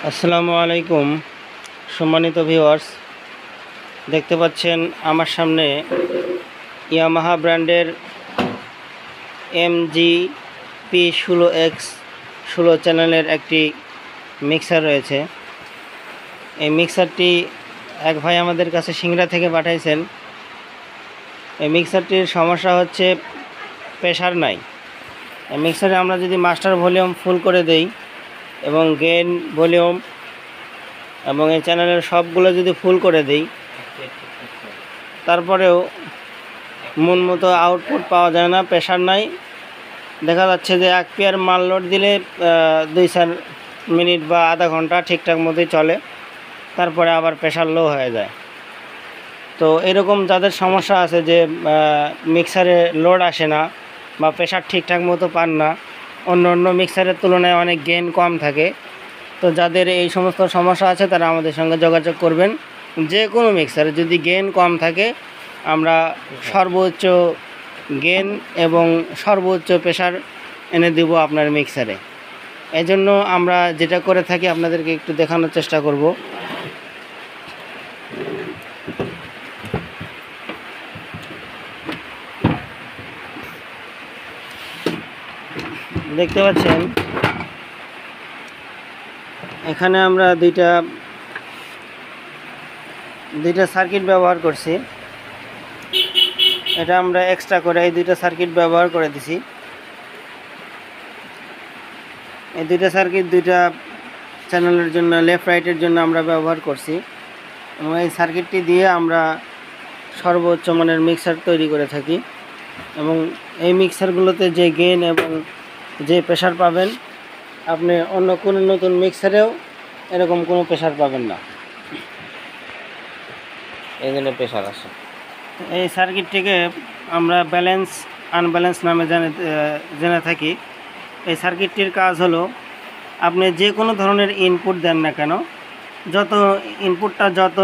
আসসালামু আলাইকুম সম্মানিত ভিউয়ার্স, দেখতে পাচ্ছেন আমার সামনে ইয়ামাহা ব্র্যান্ডের MGP16X 16 চ্যানেলের একটি মিক্সার রয়েছে। এই মিক্সারটি এক ভাই আমাদের কাছে সিংড়া থেকে পাঠাইছেন। এই মিক্সারটির সমস্যা হচ্ছে প্রেসার নাই। এই মিক্সারে আমরা যদি মাস্টার ভলিউম ফুল করে দেই এবং গেইন ভলিউম এবং এই চ্যানেলের সবগুলো যদি ফুল করে দেই, তারপরেও মন মতো আউটপুট পাওয়া যায় না, প্রেশার নাই। দেখা যাচ্ছে যে 1 পেয়ার মাল লোড দিলে 2-4 মিনিট বা আধা ঘন্টা ঠিকঠাক মতোই চলে, তারপরে আবার প্রেশার লো হয়ে যায়। তো এরকম যাদের সমস্যা আছে যে মিক্সারে লোড আসে না বা প্রেশার ঠিকঠাক মতো পান না, অন্য মিক্সারের তুলনায় অনেক গেইন কম থাকে, তো যাদের এই সমস্ত সমস্যা আছে তারা আমাদের সঙ্গে যোগাযোগ করবেন। যে কোনো মিক্সারে যদি গেইন কম থাকে আমরা সর্বোচ্চ গেইন এবং সর্বোচ্চ প্রেশার এনে দেব আপনার মিক্সারে। এজন্য আমরা যেটা করে থাকি আপনাদেরকে একটু দেখানোর চেষ্টা করব। দেখতে পাচ্ছেন এখানে আমরা দুইটা সার্কিট ব্যবহার করছি। এটা আমরা এক্সট্রা করে এই দুইটা সার্কিট ব্যবহার করে দিছি। এই দুইটা সার্কিট দুইটা চ্যানেলের জন্য, লেফট রাইটের জন্য আমরা ব্যবহার করছি এবং এই সার্কিটটি দিয়ে আমরা সর্বোচ্চ মানের মিক্সার তৈরি করে থাকি। এবং এই মিক্সারগুলোতে যে গেইন এবং যে প্রেশার পাবেন আপনি অন্য কোনো নতুন মিক্সারেও এরকম কোনো প্রেশার পাবেন না। এই জন্য প্রেশার আসে। এই সার্কিটটিকে আমরা ব্যালেন্স আনব্যালেন্স নামে জেনে থাকি। এই সার্কিটটির কাজ হলো, আপনি যে কোনো ধরনের ইনপুট দেন না কেন, যত ইনপুটটা যত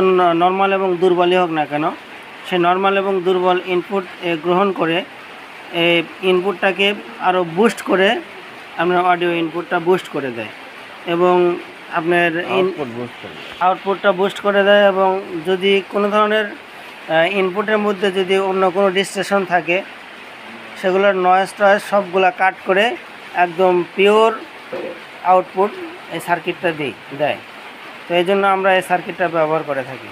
নর্মাল এবং দুর্বলই হোক না কেন, সে নর্মাল এবং দুর্বল ইনপুট গ্রহণ করে এই ইনপুটটাকে আরও বুস্ট করে আপনার অডিও ইনপুটটা বুস্ট করে দেয় এবং আপনার আউটপুটটা বুস্ট করে দেয়। এবং যদি কোনো ধরনের ইনপুটের মধ্যে যদি অন্য কোনো ডিস্ট্রেশন থাকে, সেগুলোর নয়েজ টয়েজ সবগুলা কাট করে একদম পিওর আউটপুট এই সার্কিটটা দেয়। তো এই জন্য আমরা এই সার্কিটটা ব্যবহার করে থাকি।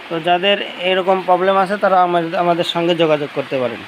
তো যাদের এরকম প্রবলেম আছে তারা আমাদের সঙ্গে যোগাযোগ করতে পারেন।